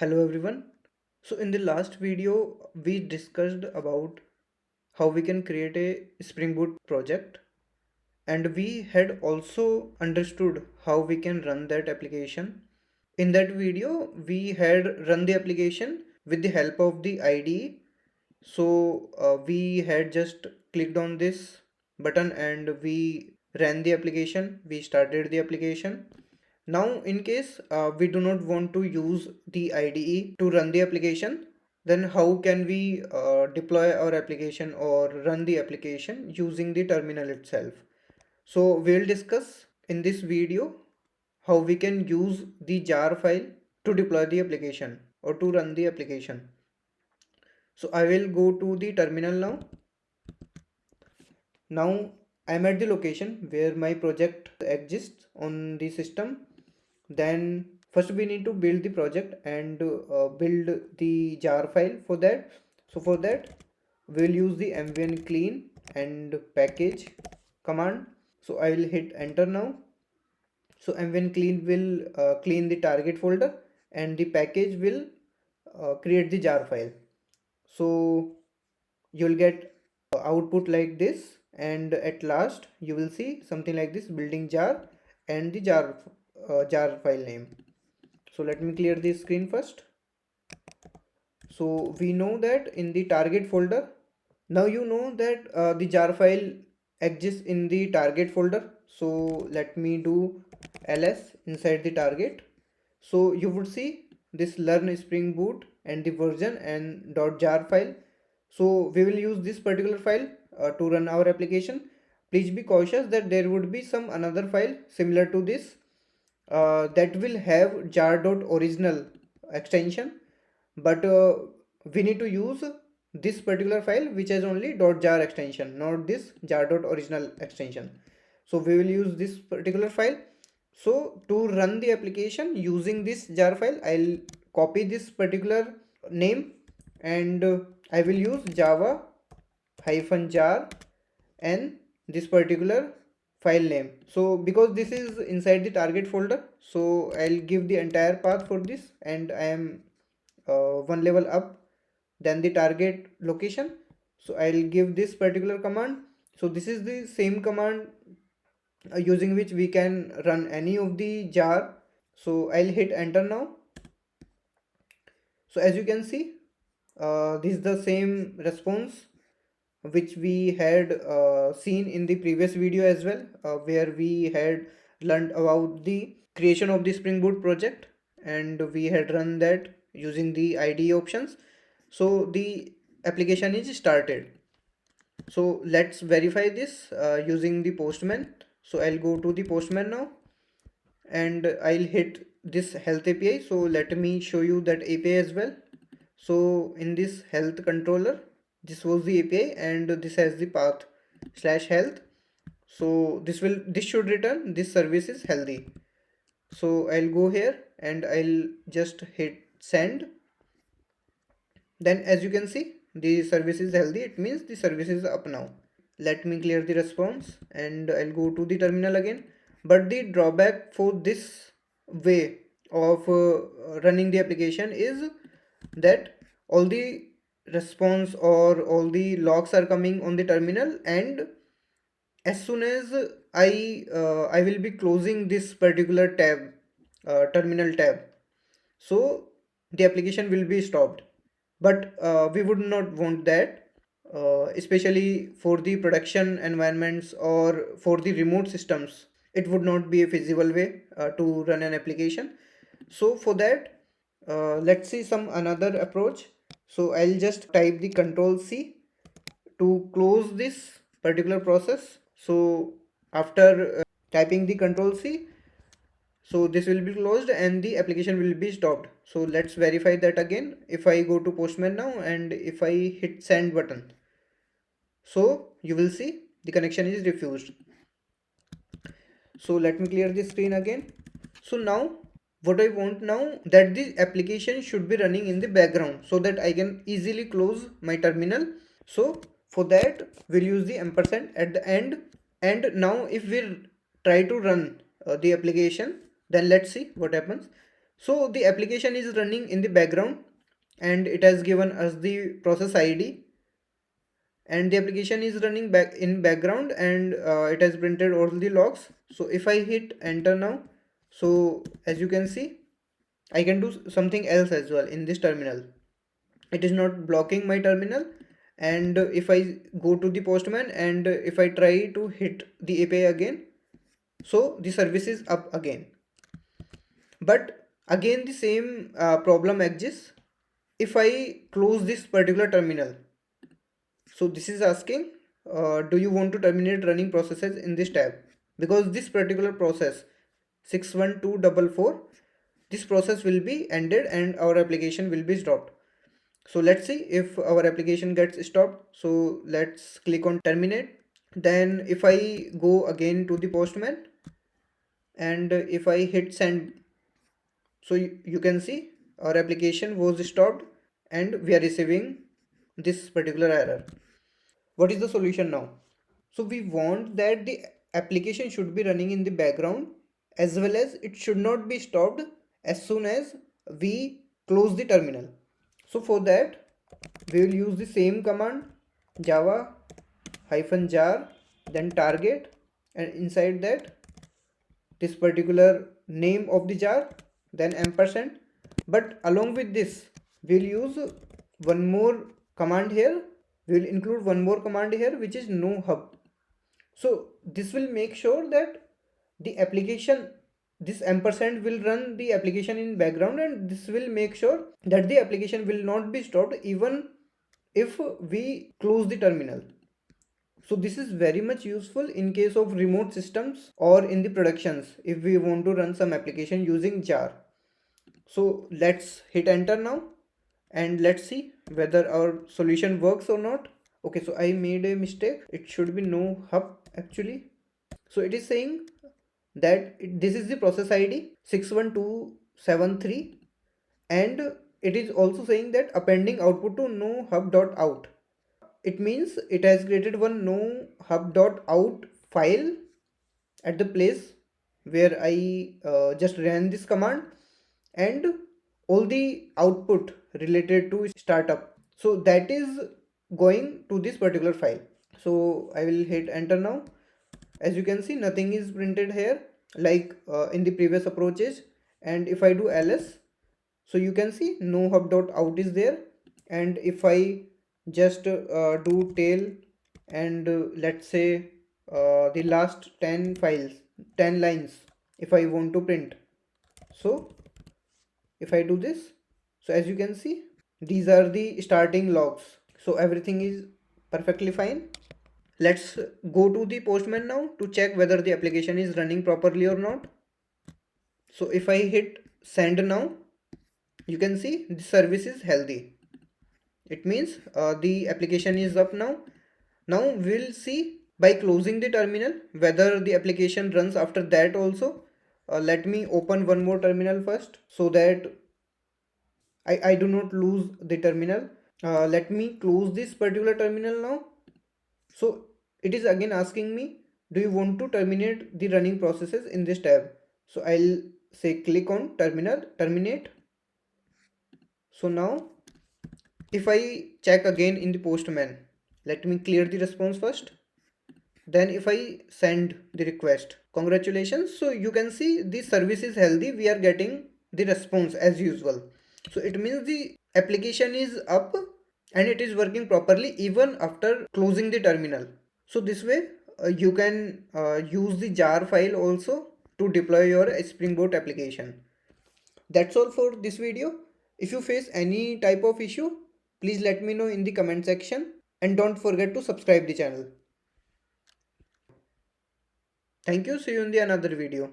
Hello everyone. So in the last video we discussed about how we can create a Spring Boot project, and we had also understood how we can run that application. In that video we had run the application with the help of the IDE. We had just clicked on this button and we ran the application. We started the application. Now, in case we do not want to use the IDE to run the application, then how can we deploy our application or run the application using the terminal itself? So we'll discuss in this video how we can use the jar file to deploy the application or to run the application. So I will go to the terminal now. Now I'm at the location where my project exists on the system. Then first we need to build the project and build the jar file for that. So for that we'll use the mvn clean and package command. So I will hit enter now. So mvn clean will clean the target folder and the package will create the jar file. So you'll get output like this, and at last you will see something like this: building jar and the jar file name. So let me clear the screen first. So we know that in the target folder, now you know that the jar file exists in the target folder. So let me do ls inside the target. So you would see this learn spring boot and the version and .jar file. So we will use this particular file to run our application. Please be cautious that there would be some another file similar to this that will have jar.original extension, but we need to use this particular file which has only .jar extension, not this jar.original extension. So we will use this particular file. So to run the application using this jar file, I'll copy this particular name and I will use java -jar and this particular file name. So because this is inside the target folder, so I'll give the entire path for this, and I am one level up than the target location. So I'll give this particular command. So this is the same command using which we can run any of the jar. So I'll hit enter now. So as you can see, this is the same response which we had seen in the previous video as well, where we had learned about the creation of the Spring Boot project and we had run that using the IDE options. So the application is started. So let's verify this using the Postman. So I'll go to the Postman now and I'll hit this health API. So let me show you that API as well. So in this health controller, this was the API and this has the path /health. So this should return this service is healthy. So I'll go here and I'll just hit send. Then as you can see, the service is healthy. It means the service is up now. Let me clear the response and I'll go to the terminal again. But the drawback for this way of running the application is that all the response or all the logs are coming on the terminal, and as soon as I will be closing this particular tab, terminal tab, so the application will be stopped. But we would not want that, especially for the production environments or for the remote systems. It would not be a feasible way to run an application. So for that, let's see some another approach. So I'll just type the control C to close this particular process. So after typing the control C, so this will be closed and the application will be stopped. So let's verify that again. If I go to Postman now and if I hit send button, so you will see the connection is refused. So let me clear the screen again. So now what I want now that the application should be running in the background so that I can easily close my terminal. So for that we'll use the ampersand at the end. And now if we try to run the application, then let's see what happens. So the application is running in the background and it has given us the process ID, and the application is running back in background, and it has printed all the logs. So if I hit enter now, so as you can see, I can do something else as well in this terminal. It is not blocking my terminal. And if I go to the postman and if I try to hit the API again, so the service is up again. But again the same problem exists if I close this particular terminal. So this is asking, do you want to terminate running processes in this tab? Because this particular process 61244, this process will be ended and our application will be stopped. So let's see if our application gets stopped. So let's click on terminate. Then if I go again to the postman and if I hit send, so you can see our application was stopped and we are receiving this particular error. What is the solution now? So we want that the application should be running in the background, as well as it should not be stopped as soon as we close the terminal. So for that we will use the same command, java -jar, then target, and inside that this particular name of the jar, then ampersand. But along with this we'll use one more command here. We will include one more command here, which is nohup. So this will make sure that the application, this ampersand will run the application in background, and this will make sure that the application will not be stopped even if we close the terminal. So this is very much useful in case of remote systems or in the productions if we want to run some application using jar. So let's hit enter now and let's see whether our solution works or not. Okay, so I made a mistake. It should be no hub actually. So it is saying that this is the process ID 61273, and it is also saying that appending output to no hub.out. It means it has created one no hub.out file at the place where I just ran this command, and all the output related to startup, so that is going to this particular file. So I will hit enter now. As you can see, nothing is printed here like in the previous approaches. And if I do ls, so you can see no hub.out is there. And if I just do tail and let's say the last 10 files, 10 lines, if I want to print, so if I do this, so as you can see, these are the starting logs. So everything is perfectly fine. Let's go to the postman now to check whether the application is running properly or not. So if I hit send now, you can see the service is healthy. It means the application is up now. Now we'll see by closing the terminal whether the application runs after that also. Let me open one more terminal first so that I do not lose the terminal. Let me close this particular terminal now. So it is again asking me, do you want to terminate the running processes in this tab? So I'll say click on terminal, terminate. So now if I check again in the postman, let me clear the response first. Then if I send the request, congratulations. So you can see the service is healthy. We are getting the response as usual. So it means the application is up and it is working properly even after closing the terminal. So this way you can use the jar file also to deploy your Spring Boot application. That's all for this video. If you face any type of issue, please let me know in the comment section, and don't forget to subscribe the channel. Thank you. See you in the another video.